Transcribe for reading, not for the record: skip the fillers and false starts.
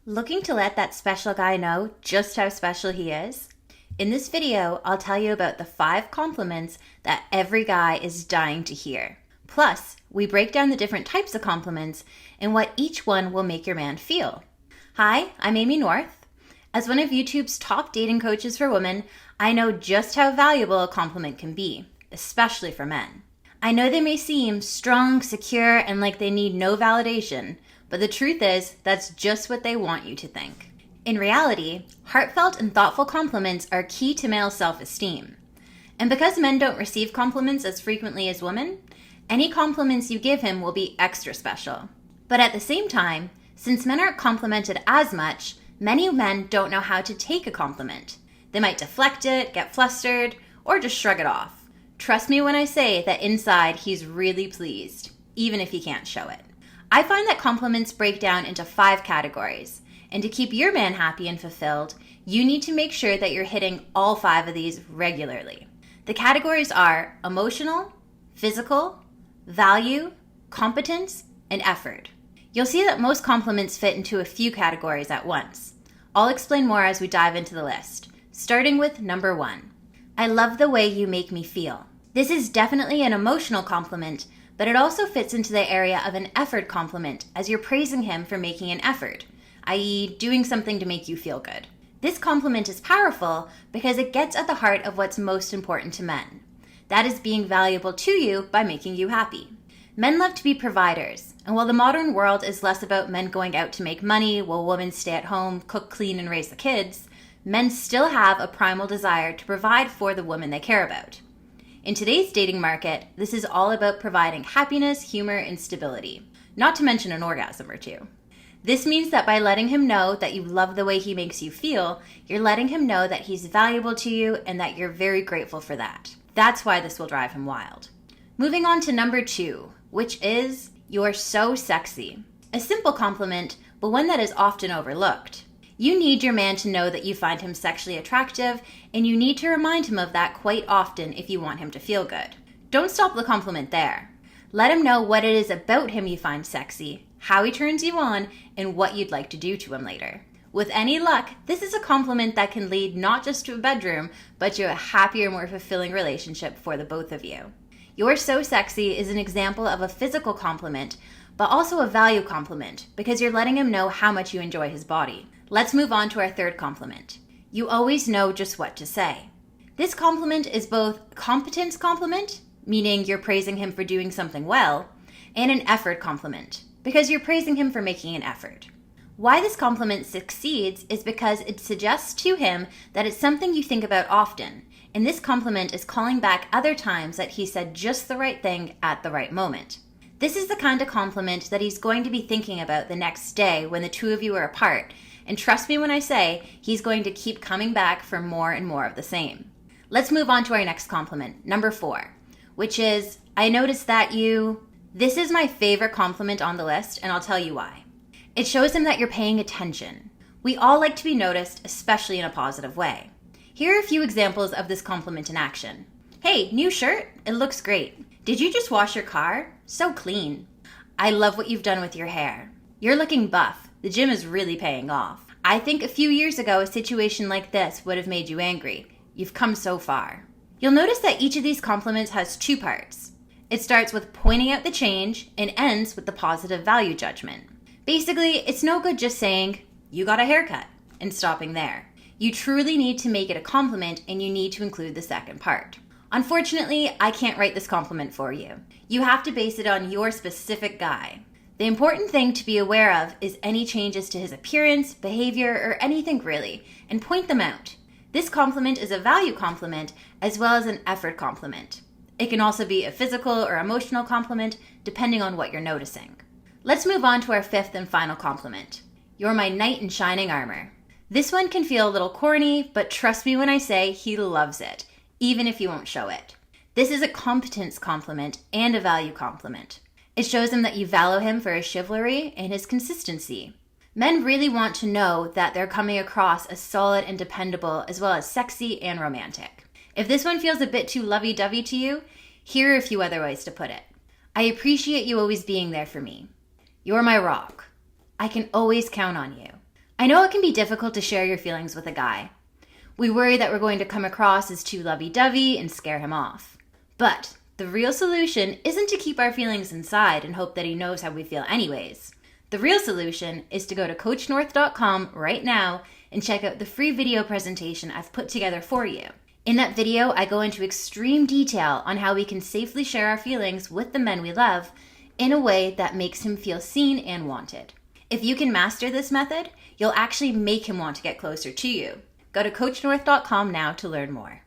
Looking to let that special guy know just how special he is? In this video, I'll tell you about the 5 compliments that every guy is dying to hear. Plus, we break down the different types of compliments and what each one will make your man feel. Hi, I'm Amy North. As one of YouTube's top dating coaches for women, I know just how valuable a compliment can be, especially for men. I know they may seem strong, secure, and like they need no validation, but the truth is, that's just what they want you to think. In reality, heartfelt and thoughtful compliments are key to male self-esteem. And because men don't receive compliments as frequently as women, any compliments you give him will be extra special. But at the same time, since men aren't complimented as much, many men don't know how to take a compliment. They might deflect it, get flustered, or just shrug it off. Trust me when I say that inside he's really pleased, even if he can't show it. I find that compliments break down into 5 categories, and to keep your man happy and fulfilled, you need to make sure that you're hitting all 5 of these regularly. The categories are emotional, physical, value, competence, and effort. You'll see that most compliments fit into a few categories at once. I'll explain more as we dive into the list, starting with number 1. I love the way you make me feel. This is definitely an emotional compliment, but it also fits into the area of an effort compliment as you're praising him for making an effort, i.e. doing something to make you feel good. This compliment is powerful because it gets at the heart of what's most important to men. That is being valuable to you by making you happy. Men love to be providers, and while the modern world is less about men going out to make money while women stay at home, cook, clean, and raise the kids, men still have a primal desire to provide for the woman they care about. In today's dating market, this is all about providing happiness, humor, and stability, not to mention an orgasm or two. This means that by letting him know that you love the way he makes you feel, you're letting him know that he's valuable to you and that you're very grateful for that. That's why this will drive him wild. Moving on to number 2, which is, you're so sexy. A simple compliment, but one that is often overlooked. You need your man to know that you find him sexually attractive, and you need to remind him of that quite often if you want him to feel good. Don't stop the compliment there. Let him know what it is about him you find sexy, how he turns you on, and what you'd like to do to him later. With any luck, this is a compliment that can lead not just to a bedroom, but to a happier, more fulfilling relationship for the both of you. You're so sexy is an example of a physical compliment, but also a value compliment because you're letting him know how much you enjoy his body. Let's move on to our 3rd compliment. You always know just what to say. This compliment is both a competence compliment, meaning you're praising him for doing something well, and an effort compliment, because you're praising him for making an effort. Why this compliment succeeds is because it suggests to him that it's something you think about often, and this compliment is calling back other times that he said just the right thing at the right moment. This is the kind of compliment that he's going to be thinking about the next day when the two of you are apart, and trust me when I say he's going to keep coming back for more and more of the same. Let's move on to our next compliment, number 4, which is, I noticed that you... This is my favorite compliment on the list, and I'll tell you why. It shows him that you're paying attention. We all like to be noticed, especially in a positive way. Here are a few examples of this compliment in action. Hey, new shirt? It looks great. Did you just wash your car? So clean. I love what you've done with your hair. You're looking buff. The gym is really paying off. I think a few years ago, a situation like this would have made you angry. You've come so far. You'll notice that each of these compliments has 2 parts. It starts with pointing out the change and ends with the positive value judgment. Basically, it's no good just saying, you got a haircut, and stopping there. You truly need to make it a compliment and you need to include the second part. Unfortunately, I can't write this compliment for you. You have to base it on your specific guy. The important thing to be aware of is any changes to his appearance, behavior, or anything really, and point them out. This compliment is a value compliment as well as an effort compliment. It can also be a physical or emotional compliment depending on what you're noticing. Let's move on to our 5th and final compliment. You're my knight in shining armor. This one can feel a little corny, but trust me when I say he loves it, even if you won't show it. This is a competence compliment and a value compliment. It shows him that you value him for his chivalry and his consistency. Men really want to know that they're coming across as solid and dependable as well as sexy and romantic. If this one feels a bit too lovey-dovey to you, here are a few other ways to put it. I appreciate you always being there for me. You're my rock. I can always count on you. I know it can be difficult to share your feelings with a guy. We worry that we're going to come across as too lovey-dovey and scare him off. But the real solution isn't to keep our feelings inside and hope that he knows how we feel anyways. The real solution is to go to coachnorth.com right now and check out the free video presentation I've put together for you. In that video, I go into extreme detail on how we can safely share our feelings with the men we love in a way that makes him feel seen and wanted. If you can master this method, you'll actually make him want to get closer to you. Go to coachnorth.com now to learn more.